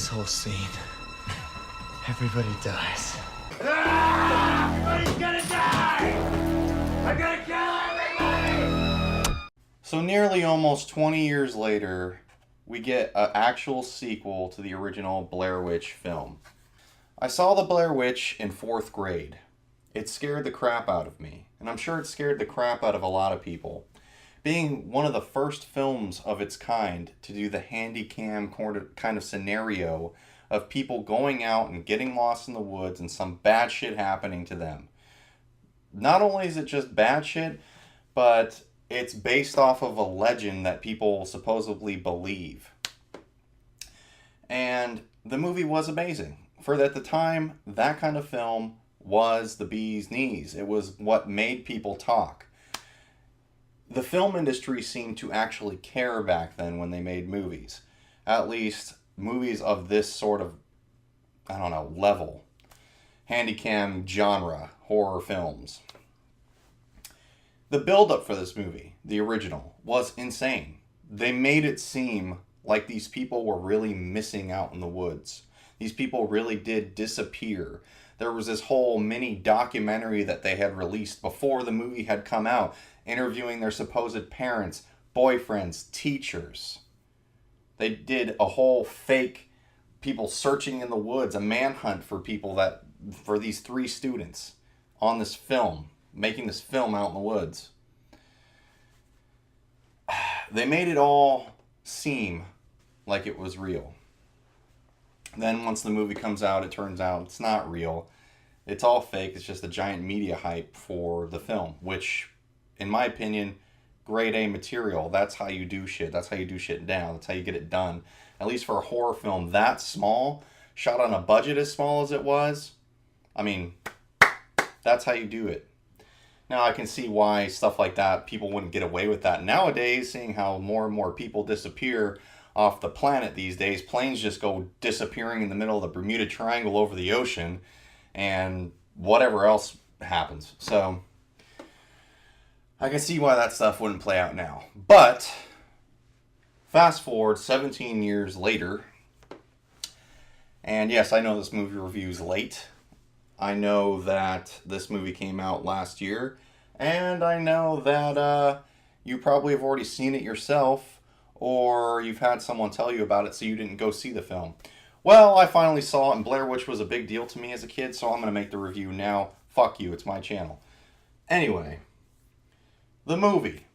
this whole scene, everybody dies. Everybody's gonna die! I'm gonna kill everybody! So nearly almost 20 years later, we get an actual sequel to the original Blair Witch film. I saw the Blair Witch in 4th grade. It scared the crap out of me, and I'm sure it scared the crap out of a lot of people. Being one of the first films of its kind to do the handy cam kind of scenario of people going out and getting lost in the woods and some bad shit happening to them. Not only is it just bad shit, but it's based off of a legend that people supposedly believe. And the movie was amazing. For at the time, that kind of film was the bee's knees. It was what made people talk. The film industry seemed to actually care back then when they made movies. At least movies of this sort of, level. Handycam genre, horror films. The build-up for this movie, the original, was insane. They made it seem like these people were really missing out in the woods. These people really did disappear. There was this whole mini documentary that they had released before the movie had come out, interviewing their supposed parents, boyfriends, teachers. They did a whole fake people searching in the woods, a manhunt for for these 3 students on this film, making this film out in the woods. They made it all seem like it was real. Then once the movie comes out, it turns out it's not real. It's all fake. It's just a giant media hype for the film, which, in my opinion, grade A material. That's how you do shit. That's how you do shit down. That's how you get it done. At least for a horror film that small, shot on a budget as small as it was, that's how you do it. Now I can see why stuff like that, people wouldn't get away with that. Nowadays, seeing how more and more people disappear off the planet these days, planes just go disappearing in the middle of the Bermuda Triangle over the ocean, and whatever else happens. So I can see why that stuff wouldn't play out now. But fast forward 17 years later, and yes, I know this movie review's late. I know that this movie came out last year, and I know that you probably have already seen it yourself, or you've had someone tell you about it so you didn't go see the film. Well, I finally saw it, and Blair Witch was a big deal to me as a kid, so I'm going to make the review now. Fuck you, it's my channel. Anyway, the movie.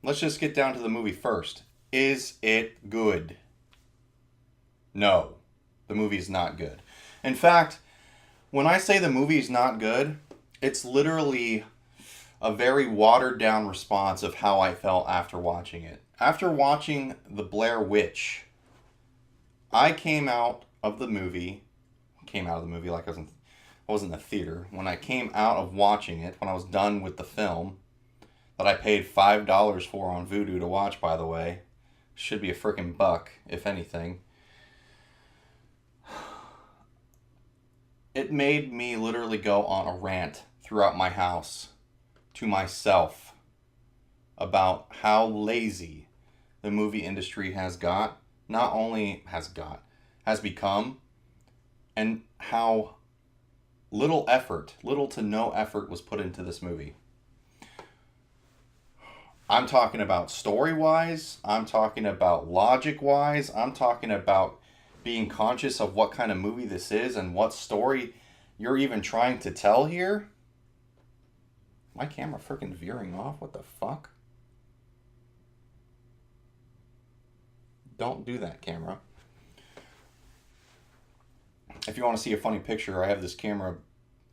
Let's just get down to the movie first. Is it good? No, the movie's not good. In fact, when I say the movie's not good, it's literally a very watered down response of how I felt after watching it. After watching The Blair Witch, I came out of the movie like I was in the theater. When I came out of watching it, when I was done with the film, that I paid $5 for on Vudu to watch, by the way. Should be a frickin' buck, if anything. It made me literally go on a rant throughout my house to myself about how lazy the movie industry has become, and how little to no effort was put into this movie. I'm talking about story-wise, I'm talking about logic-wise, I'm talking about being conscious of what kind of movie this is and what story you're even trying to tell here. My camera freaking veering off, what the fuck? Don't do that, camera. If you want to see a funny picture, I have this camera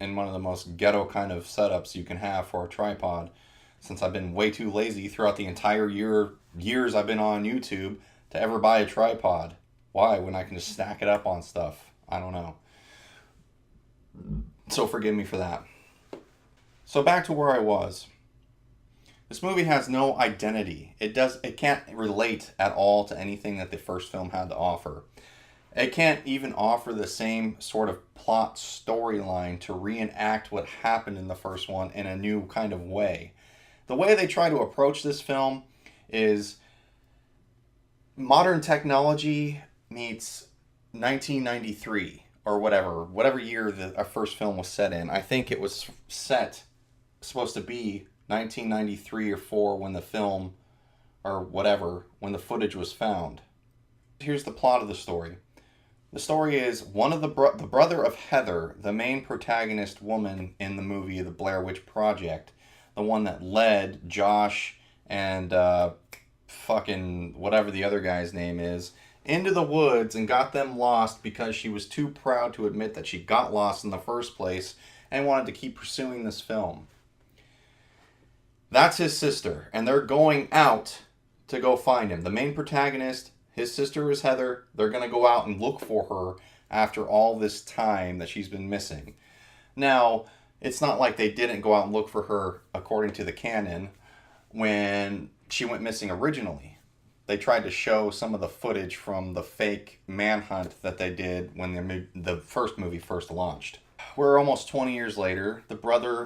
in one of the most ghetto kind of setups you can have for a tripod, since I've been way too lazy throughout the entire years I've been on YouTube to ever buy a tripod. Why, when I can just stack it up on stuff? I don't know. So forgive me for that. So back to where I was. This movie has no identity. It can't relate at all to anything that the first film had to offer. It can't even offer the same sort of plot storyline to reenact what happened in the first one in a new kind of way. The way they try to approach this film is modern technology meets 1993 or whatever year the first film was set in. I think it was supposed to be 1993 or 4 when the film, or whatever, when the footage was found. Here's the plot of the story. The story is one of the brother of Heather, the main protagonist woman in the movie The Blair Witch Project, the one that led Josh and fucking whatever the other guy's name is, into the woods and got them lost because she was too proud to admit that she got lost in the first place and wanted to keep pursuing this film. That's his sister, and they're going out to go find him. The main protagonist, his sister is Heather. They're going to go out and look for her after all this time that she's been missing. Now, it's not like they didn't go out and look for her according to the canon when she went missing originally. They tried to show some of the footage from the fake manhunt that they did when the first movie first launched. We're almost 20 years later. The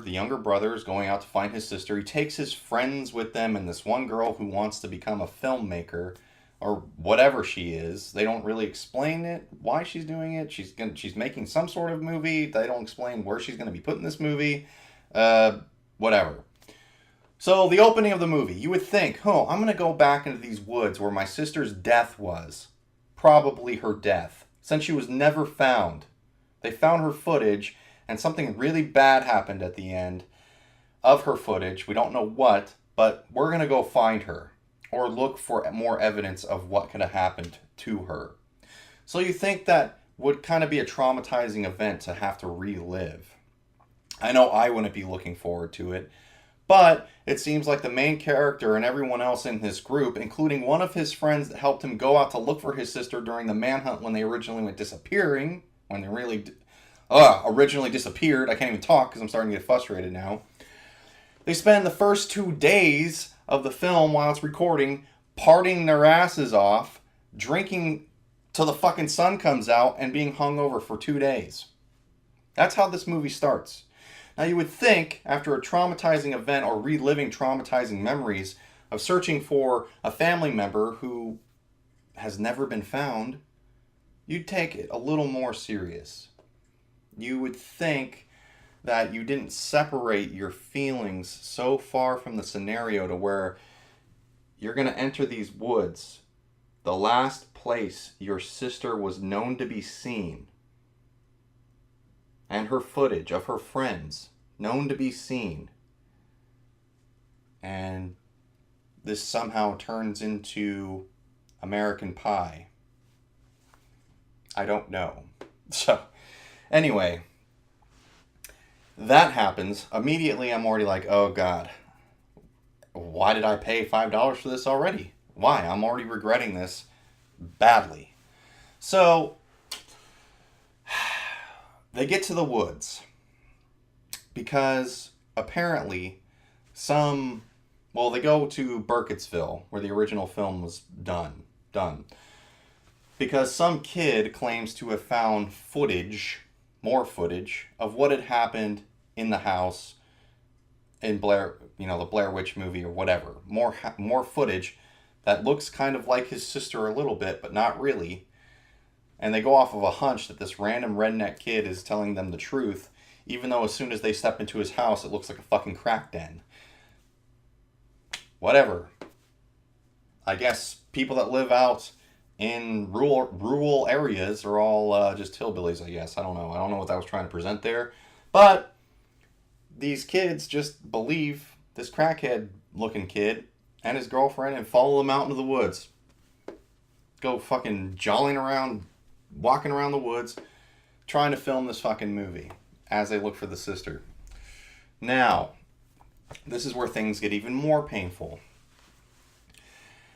younger brother, is going out to find his sister. He takes his friends with them and this one girl who wants to become a filmmaker, or whatever she is. They don't really explain it, why she's doing it. She's making some sort of movie. They don't explain where she's going to be put in this movie. Whatever. So the opening of the movie, you would think, I'm going to go back into these woods where my sister's death was. Probably her death, since she was never found. They found her footage, and something really bad happened at the end of her footage. We don't know what, but we're going to go find her, or look for more evidence of what could have happened to her. So you think that would kind of be a traumatizing event to have to relive. I know I wouldn't be looking forward to it, but it seems like the main character and everyone else in this group, including one of his friends that helped him go out to look for his sister during the manhunt when they originally went disappearing, when they originally disappeared. I can't even talk because I'm starting to get frustrated now. They spend the first 2 days of the film while it's recording partying their asses off, drinking till the fucking sun comes out, and being hungover for 2 days. That's how this movie starts. Now you would think, after a traumatizing event or reliving traumatizing memories of searching for a family member who has never been found, you'd take it a little more serious. You would think that you didn't separate your feelings so far from the scenario to where you're going to enter these woods, the last place your sister was known to be seen, and her footage of her friends known to be seen, and this somehow turns into American Pie. I don't know. So, anyway, that happens. Immediately I'm already like, oh God, why did I pay $5 for this already? Why? I'm already regretting this badly. So, they get to the woods because apparently they go to Burkittsville where the original film was done. Because some kid claims to have found more footage of what had happened in the house in Blair, the Blair Witch movie or whatever. More footage that looks kind of like his sister a little bit, but not really. And they go off of a hunch that this random redneck kid is telling them the truth, even though as soon as they step into his house, it looks like a fucking crack den. Whatever. I guess people that live out in rural areas are all just hillbillies, I guess. I don't know. I don't know what I was trying to present there. But these kids just believe this crackhead-looking kid and his girlfriend and follow them out into the woods. Go fucking jollying around, walking around the woods, trying to film this fucking movie as they look for the sister. Now, this is where things get even more painful.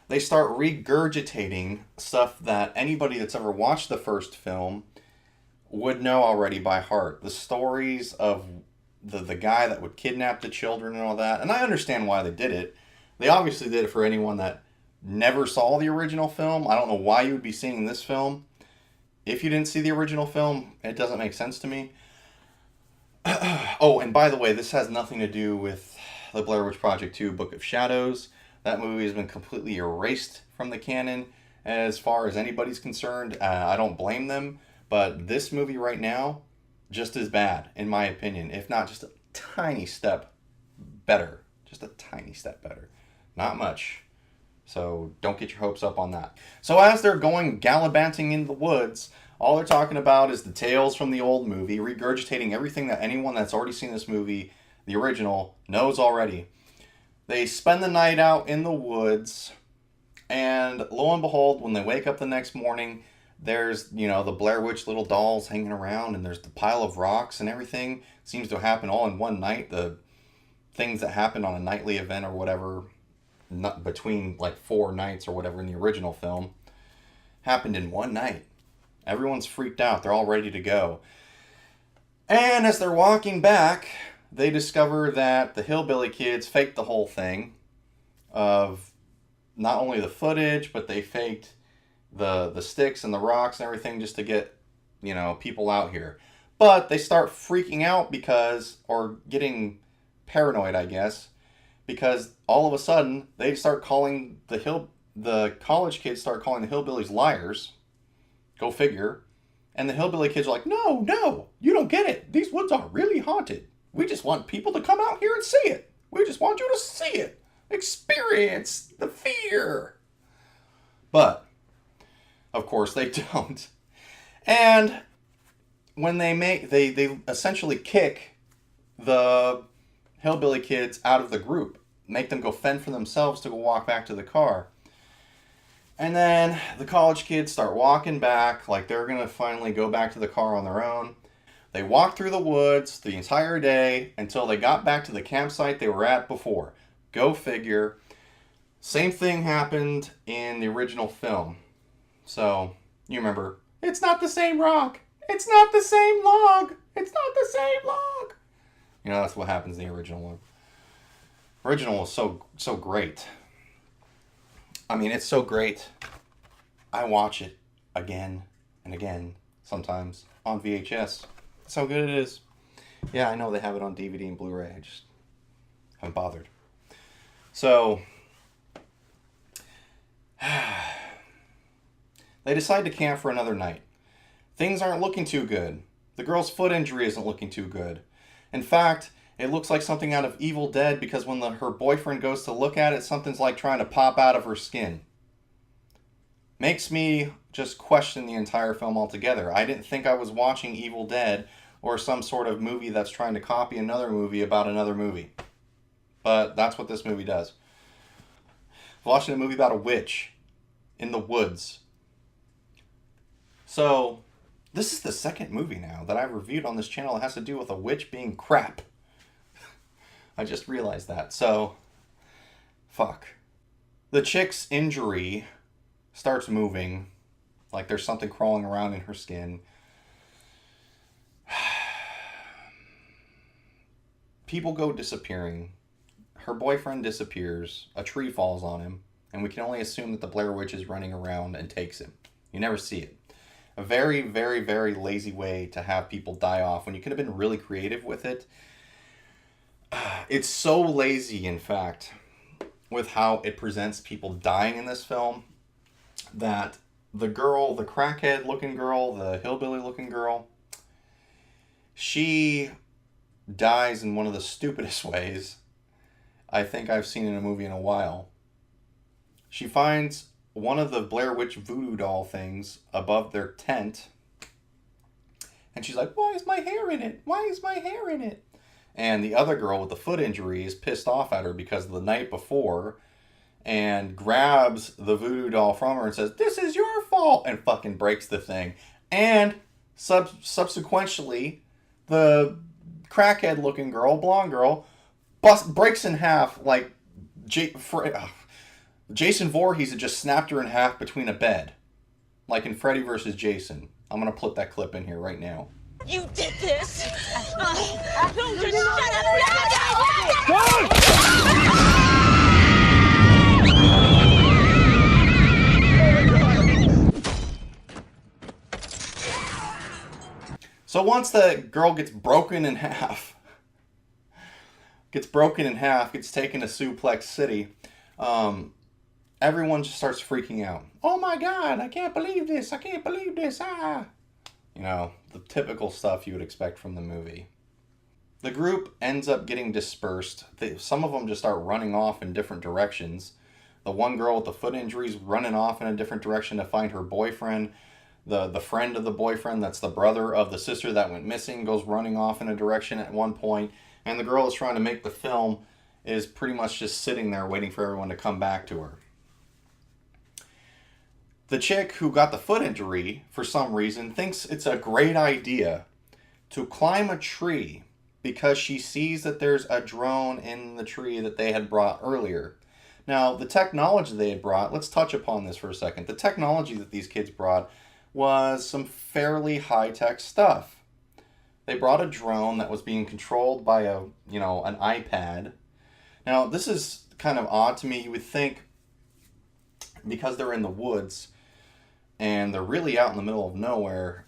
They start regurgitating stuff that anybody that's ever watched the first film would know already by heart. The stories of the guy that would kidnap the children and all that. And I understand why they did it. They obviously did it for anyone that never saw the original film. I don't know why you would be seeing this film. If you didn't see the original film, it doesn't make sense to me. Oh, and by the way, this has nothing to do with the Blair Witch Project 2 Book of Shadows. That movie has been completely erased from the canon, as far as anybody's concerned. I don't blame them, but this movie right now, just as bad, in my opinion, if not just a tiny step better. Just a tiny step better. Not much. So don't get your hopes up on that. So as they're going gallivanting in the woods, all they're talking about is the tales from the old movie, regurgitating everything that anyone that's already seen this movie, the original, knows already. They spend the night out in the woods, and lo and behold, when they wake up the next morning, there's, the Blair Witch little dolls hanging around, and there's the pile of rocks and everything. Seems to happen all in one night. The things that happen on a nightly event or whatever, not between like 4 nights or whatever in the original film, happened in one night. Everyone's freaked out. They're all ready to go. And as they're walking back, they discover that the hillbilly kids faked the whole thing of not only the footage, but they faked the sticks and the rocks and everything just to get, people out here. But they start freaking out or getting paranoid, I guess, because all of a sudden they start calling the college kids start calling the hillbillies liars. Go figure. And the hillbilly kids are like, no, you don't get it. These woods are really haunted. We just want people to come out here and see it. We just want you to see it. Experience the fear. But, of course, they don't. And when they essentially kick the hillbilly kids out of the group, make them go fend for themselves to go walk back to the car. And then the college kids start walking back like they're going to finally go back to the car on their own. They walked through the woods the entire day until they got back to the campsite they were at before. Go figure. Same thing happened in the original film. So, you remember, it's not the same rock. It's not the same log. It's not the same log. That's what happens in the original one. Original was so great. I mean, it's so great. I watch it again and again, sometimes, on VHS. That's how good it is. Yeah, I know they have it on DVD and Blu-ray. I just haven't bothered. So, they decide to camp for another night. Things aren't looking too good. The girl's foot injury isn't looking too good. In fact, it looks like something out of Evil Dead because when her boyfriend goes to look at it, something's like trying to pop out of her skin. Makes me just question the entire film altogether. I didn't think I was watching Evil Dead or some sort of movie that's trying to copy another movie about another movie. But that's what this movie does. Watching a movie about a witch in the woods. So, this is the second movie now that I've reviewed on this channel that has to do with a witch being crap. I just realized that. So, fuck. The chick's injury starts moving. Like there's something crawling around in her skin. People go disappearing. Her boyfriend disappears. A tree falls on him. And we can only assume that the Blair Witch is running around and takes him. You never see it. A very, very, very lazy way to have people die off when you could have been really creative with it. It's so lazy, in fact, with how it presents people dying in this film, that the girl, the crackhead-looking girl, the hillbilly-looking girl, she dies in one of the stupidest ways I think I've seen in a movie in a while. She finds one of the Blair Witch voodoo doll things above their tent, and she's like, "Why is my hair in it? Why is my hair in it?" And the other girl with the foot injury is pissed off at her because of the night before and grabs the voodoo doll from her and says, "This is your fault," and fucking breaks the thing. And subsequently, the crackhead looking girl, blonde girl, breaks in half like Jason Voorhees had just snapped her in half between a bed. Like in Freddy vs. Jason. I'm going to put that clip in here right now. You did this! No, just shut up! So once the girl gets broken in half, gets taken to Suplex City, everyone just starts freaking out. Oh my God, I can't believe this. I can't believe this. Ah. You know, the typical stuff you would expect from the movie. The group ends up getting dispersed. Some of them just start running off in different directions. The one girl with the foot injuries running off in a different direction to find her boyfriend. The friend of the boyfriend, that's the brother of the sister that went missing, goes running off in a direction at one point. And the girl that's trying to make the film is pretty much just sitting there waiting for everyone to come back to her. The chick who got the foot injury, for some reason, thinks it's a great idea to climb a tree because she sees that there's a drone in the tree that they had brought earlier. Now, the technology they had brought, let's touch upon this for a second. The technology that these kids brought was some fairly high-tech stuff. They brought a drone that was being controlled by an iPad. Now, this is kind of odd to me. You would think, because they're in the woods and they're really out in the middle of nowhere,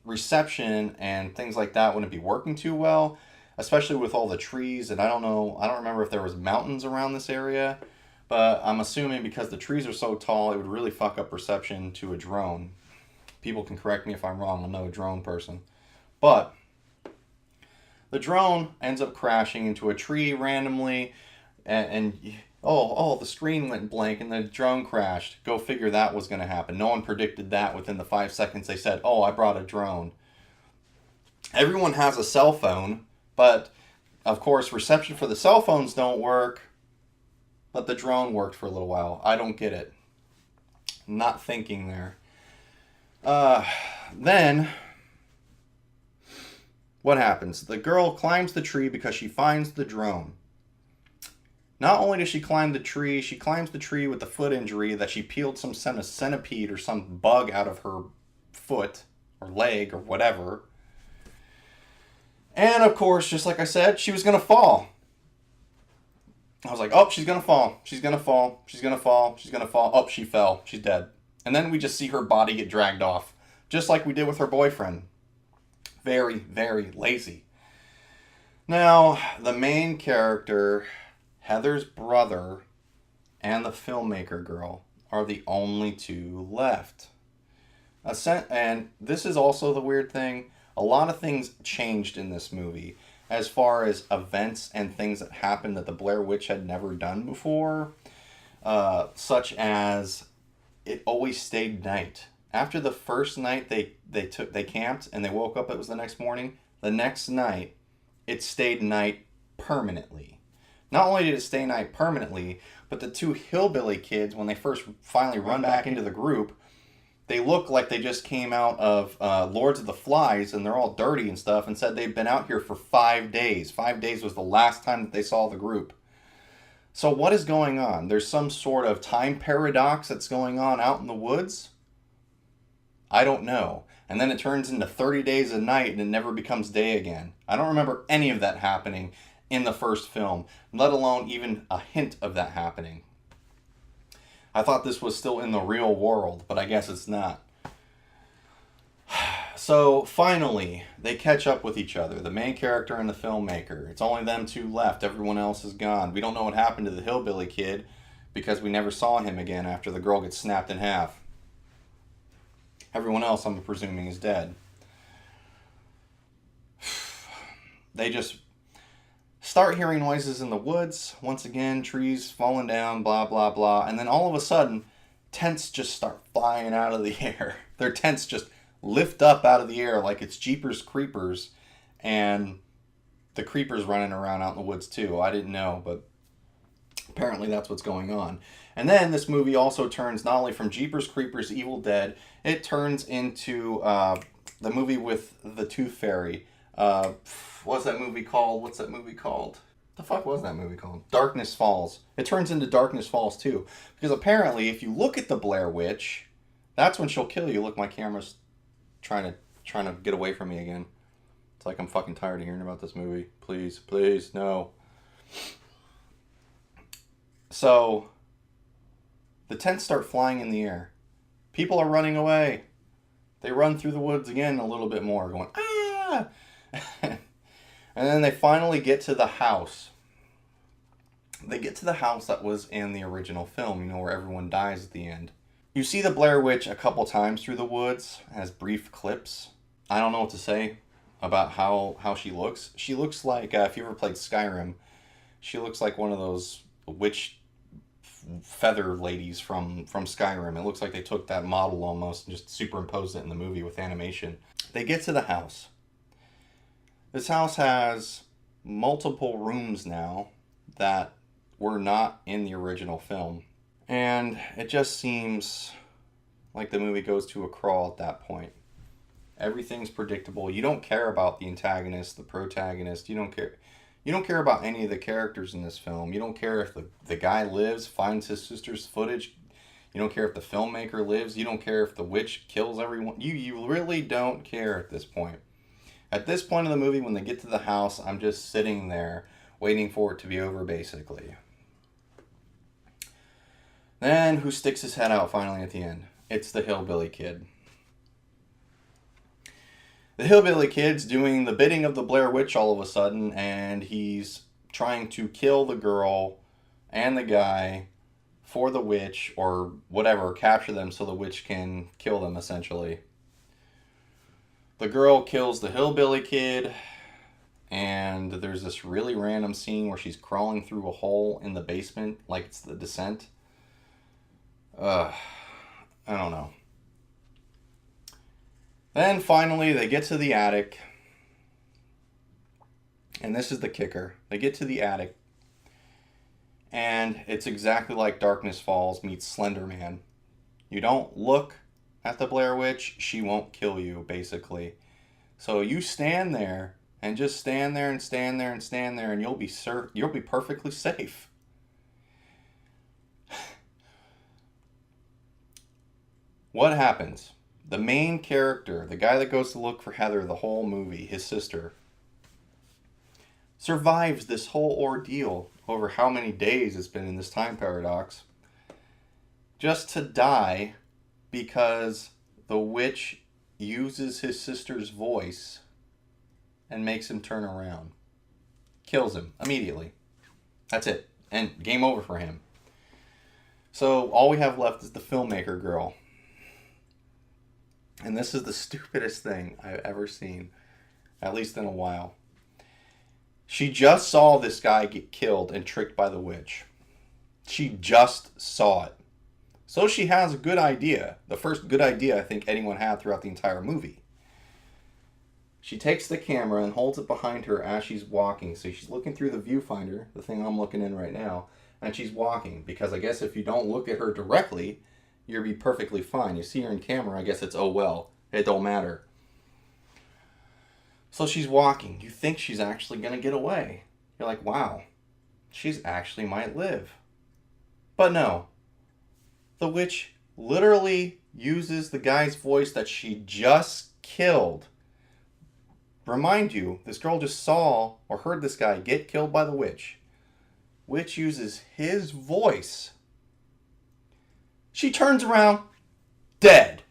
reception and things like that wouldn't be working too well, especially with all the trees. And I don't remember if there was mountains around this area, but I'm assuming because the trees are so tall, it would really fuck up reception to a drone. People can correct me if I'm wrong. I'm no drone person. But the drone ends up crashing into a tree randomly, and the screen went blank and the drone crashed. Go figure that was going to happen. No one predicted that within the 5 seconds they said, oh, I brought a drone. Everyone has a cell phone, but of course reception for the cell phones don't work, but the drone worked for a little while. I don't get it. Not thinking there. Then what happens? The girl climbs the tree because she finds the drone. Not only does she climb the tree, she climbs the tree with the foot injury that she peeled some centipede or some bug out of her foot or leg or whatever. And of course, just like I said, she was going to fall. I was like, oh, she's going to fall. She's going to fall. She's going to fall. She's going to fall. Oh, she fell. She's dead. And then we just see her body get dragged off, just like we did with her boyfriend. Very, very lazy. Now, the main character, Heather's brother, and the filmmaker girl are the only two left. And this is also the weird thing. A lot of things changed in this movie as far as events and things that happened that the Blair Witch had never done before, such as it always stayed night. After the first night they camped and they woke up, it was the next morning. The next night, it stayed night permanently. Not only did it stay night permanently, but the two hillbilly kids, when they first finally run back into the group, they look like they just came out of Lords of the Flies, and they're all dirty and stuff, and said they've been out here for 5 days. 5 days was the last time that they saw the group. So what is going on? There's some sort of time paradox that's going on out in the woods? I don't know. And then it turns into 30 days a night and it never becomes day again. I don't remember any of that happening in the first film, let alone even a hint of that happening. I thought this was still in the real world, but I guess it's not. So finally, they catch up with each other, the main character and the filmmaker. It's only them two left. Everyone else is gone. We don't know what happened to the hillbilly kid because we never saw him again after the girl gets snapped in half. Everyone else, I'm presuming, is dead. They just start hearing noises in the woods. Once again, trees falling down, blah, blah, blah. And then all of a sudden, tents just start flying out of the air. Their tents just lift up out of the air like it's Jeepers Creepers. And the creepers running around out in the woods too. I didn't know, but apparently that's what's going on. And then this movie also turns not only from Jeepers Creepers Evil Dead, it turns into the movie with the Tooth Fairy. What's that movie called? The fuck was that movie called? Darkness Falls. It turns into Darkness Falls too. Because apparently if you look at the Blair Witch, that's when she'll kill you. Look, my camera's trying to get away from me again. It's like I'm fucking tired of hearing about this movie. Please, please, no. So the tents start flying in the air. People are running away. They run through the woods again a little bit more, going, ah! And then they finally get to the house. They get to the house that was in the original film, you know, where everyone dies at the end. You see the Blair Witch a couple times through the woods as brief clips. I don't know what to say about how she looks. She looks like, if you ever played Skyrim, she looks like one of those witch feather ladies from Skyrim. It looks like they took that model almost and just superimposed it in the movie with animation. They get to the house. This house has multiple rooms now that were not in the original film. And it just seems like the movie goes to a crawl at that point. Everything's predictable. You don't care about the antagonist, the protagonist. You don't care about any of the characters in this film. You don't care if the guy lives, finds his sister's footage. You don't care if the filmmaker lives. You don't care if the witch kills everyone. You really don't care at this point. At this point of the movie, when they get to the house, I'm just sitting there waiting for it to be over, basically. Then, who sticks his head out finally at the end? It's the hillbilly kid. The hillbilly kid's doing the bidding of the Blair Witch all of a sudden, and he's trying to kill the girl and the guy for the witch, or whatever, capture them so the witch can kill them, essentially. The girl kills the hillbilly kid, and there's this really random scene where she's crawling through a hole in the basement, like it's The Descent. I don't know. Then finally they get to the attic. And this is the kicker. They get to the attic. And it's exactly like Darkness Falls meets Slender Man. You don't look at the Blair Witch, she won't kill you, basically. So you stand there and just stand there and stand there and stand there, and you'll be perfectly safe. What happens? The main character, the guy that goes to look for Heather the whole movie, his sister, survives this whole ordeal over how many days it's been in this time paradox, just to die because the witch uses his sister's voice and makes him turn around. Kills him immediately. That's it. And game over for him. So all we have left is the filmmaker girl. And this is the stupidest thing I've ever seen, at least in a while. She just saw this guy get killed and tricked by the witch. She just saw it. So she has a good idea. The first good idea I think anyone had throughout the entire movie. She takes the camera and holds it behind her as she's walking. So she's looking through the viewfinder, the thing I'm looking in right now, and she's walking. Because I guess if you don't look at her directly, you'll be perfectly fine. You see her in camera, I guess it's oh well. It don't matter. So she's walking. You think she's actually going to get away. You're like, wow, she's actually might live. But no. The witch literally uses the guy's voice that she just killed. Remind you, this girl just saw or heard this guy get killed by the witch. Witch uses his voice. She turns around, dead.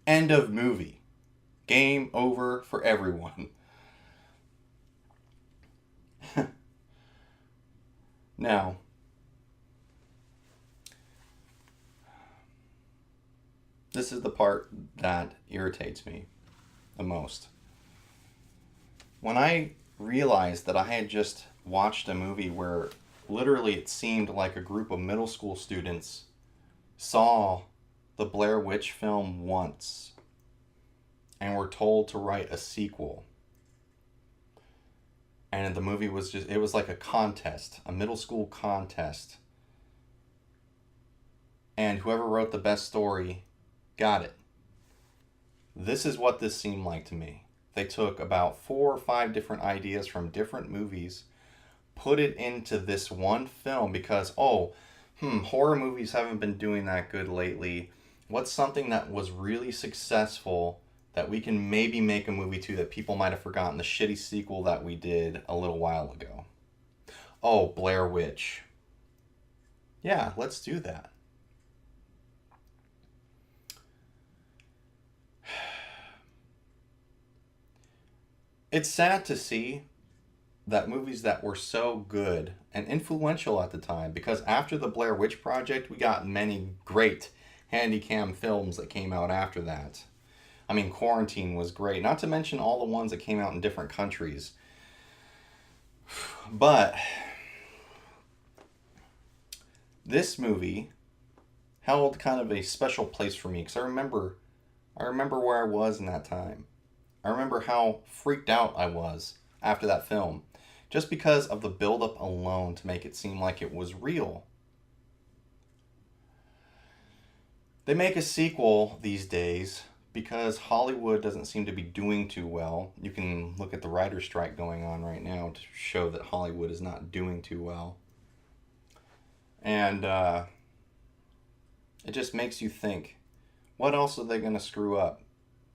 End of movie. Game over for everyone. Now, this is the part that irritates me the most. When I realized that I had just watched a movie where literally it seemed like a group of middle school students saw the Blair Witch film once and were told to write a sequel. And the movie was just, it was like a contest, a middle school contest. And whoever wrote the best story got it. This is what this seemed like to me. They took about 4 or 5 different ideas from different movies, put it into this one film because, horror movies haven't been doing that good lately. What's something that was really successful that we can maybe make a movie to that people might have forgotten? The shitty sequel that we did a little while ago. Oh, Blair Witch. Yeah, let's do that. It's sad to see that movies that were so good and influential at the time, because after the Blair Witch Project, we got many great handycam films that came out after that. I mean, Quarantine was great, not to mention all the ones that came out in different countries. But this movie held kind of a special place for me, because I remember where I was in that time. I remember how freaked out I was after that film, just because of the buildup alone to make it seem like it was real. They make a sequel these days because Hollywood doesn't seem to be doing too well. You can look at the writer's strike going on right now to show that Hollywood is not doing too well. And it just makes you think, what else are they going to screw up?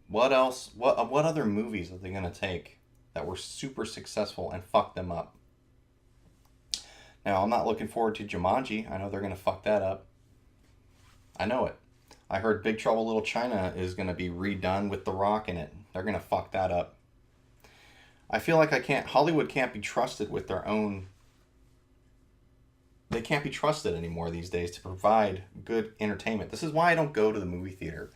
What else? What other movies are they going to take that were super successful and fuck them up? Now, I'm not looking forward to Jumanji. I know they're going to fuck that up. I know it. I heard Big Trouble Little China is going to be redone with The Rock in it. They're going to fuck that up. I feel like Hollywood can't be trusted with their own... They can't be trusted anymore these days to provide good entertainment. This is why I don't go to the movie theater.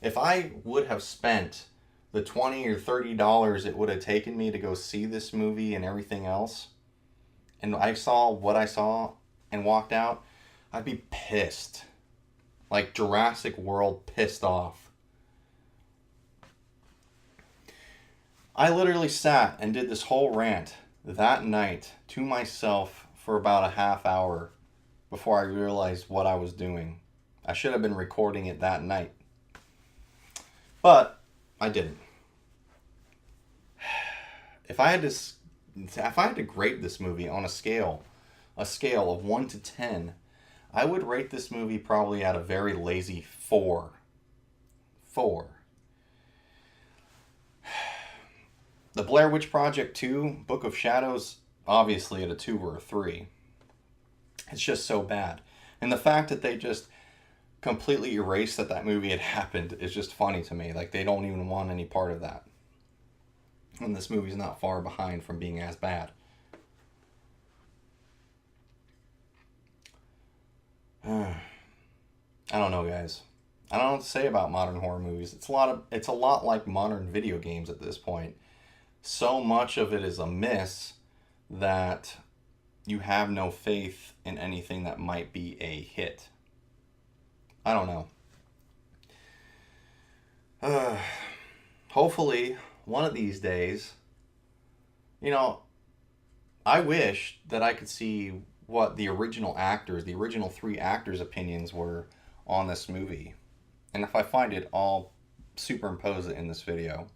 If I would have spent the $20 or $30 it would have taken me to go see this movie and everything else, and I saw what I saw and walked out, I'd be pissed. Like Jurassic World pissed off. I literally sat and did this whole rant that night to myself for about a half hour before I realized what I was doing. I should have been recording it that night. But I didn't. If I had to grade this movie on a scale of 1 to 10, I would rate this movie probably at a very lazy 4. 4. The Blair Witch Project 2, Book of Shadows, obviously at a 2 or a 3. It's just so bad. And the fact that they just completely erased that movie had happened is just funny to me. Like, they don't even want any part of that. And this movie's not far behind from being as bad. I don't know, guys. I don't know what to say about modern horror movies. It's a lot like modern video games at this point. So much of it is a miss that you have no faith in anything that might be a hit. I don't know. Hopefully, one of these days, I wish that I could see what the original 3 actors' opinions were on this movie. And if I find it, I'll superimpose it in this video.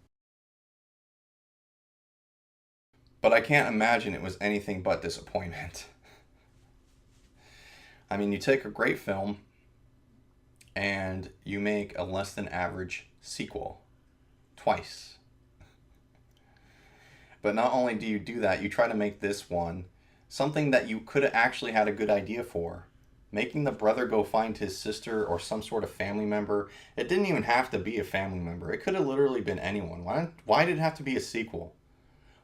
But I can't imagine it was anything but disappointment. I mean, you take a great film and you make a less than average sequel. Twice. But not only do you do that, you try to make this one something that you could have actually had a good idea for. Making the brother go find his sister or some sort of family member. It didn't even have to be a family member. It could have literally been anyone. Why did it have to be a sequel?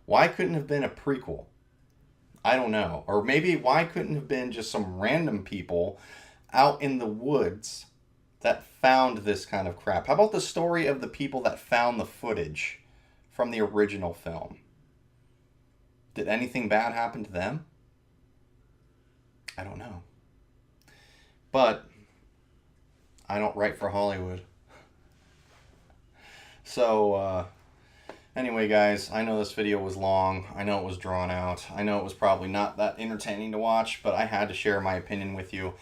Why couldn't it have been a prequel? I don't know. Or maybe why couldn't it have been just some random people out in the woods that found this kind of crap? How about the story of the people that found the footage from the original film? Did anything bad happen to them? I don't know. But I don't write for Hollywood. So, anyway, guys, I know this video was long. I know it was drawn out. I know it was probably not that entertaining to watch, but I had to share my opinion with you.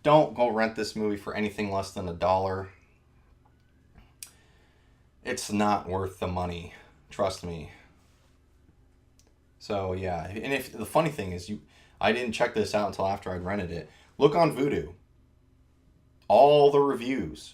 Don't go rent this movie for anything less than $1. It's not worth the money. Trust me. So, yeah. And if the funny thing is, I didn't check this out until after I'd rented it. Look on Vudu. All the reviews.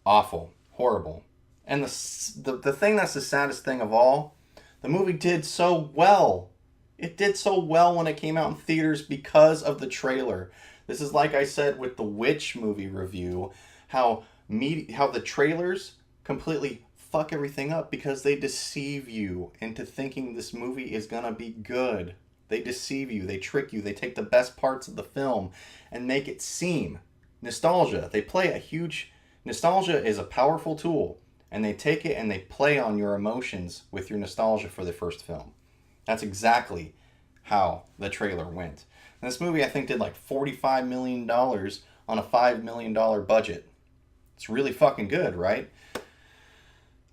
Awful. Horrible. And the thing that's the saddest thing of all, the movie did so well. It did so well when it came out in theaters because of the trailer. This is like I said with the Witch movie review, how the trailers completely fuck everything up because they deceive you into thinking this movie is gonna be good. They deceive you, they trick you, they take the best parts of the film and make it seem nostalgia. They play a huge... Nostalgia is a powerful tool, and they take it and they play on your emotions with your nostalgia for the first film. That's exactly how the trailer went. And this movie, I think, did like $45 million on a $5 million budget. It's really fucking good, right?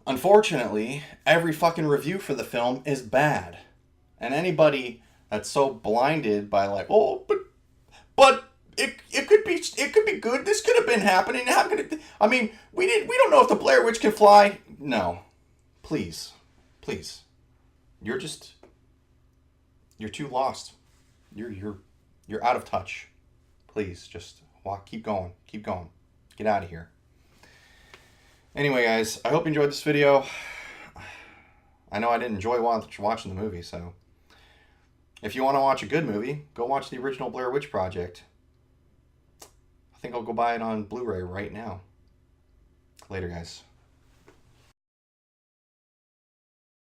Unfortunately, every fucking review for the film is bad. And anybody that's so blinded by like, oh, but it could be good. This could have been happening. How could it? I mean, we don't know if the Blair Witch can fly. No, please, you're too lost. You're out of touch. Please, just walk. Keep going. Get out of here. Anyway, guys, I hope you enjoyed this video. I know I didn't enjoy watching the movie, so if you want to watch a good movie, go watch the original Blair Witch Project. I think I'll go buy it on Blu-ray right now. Later, guys.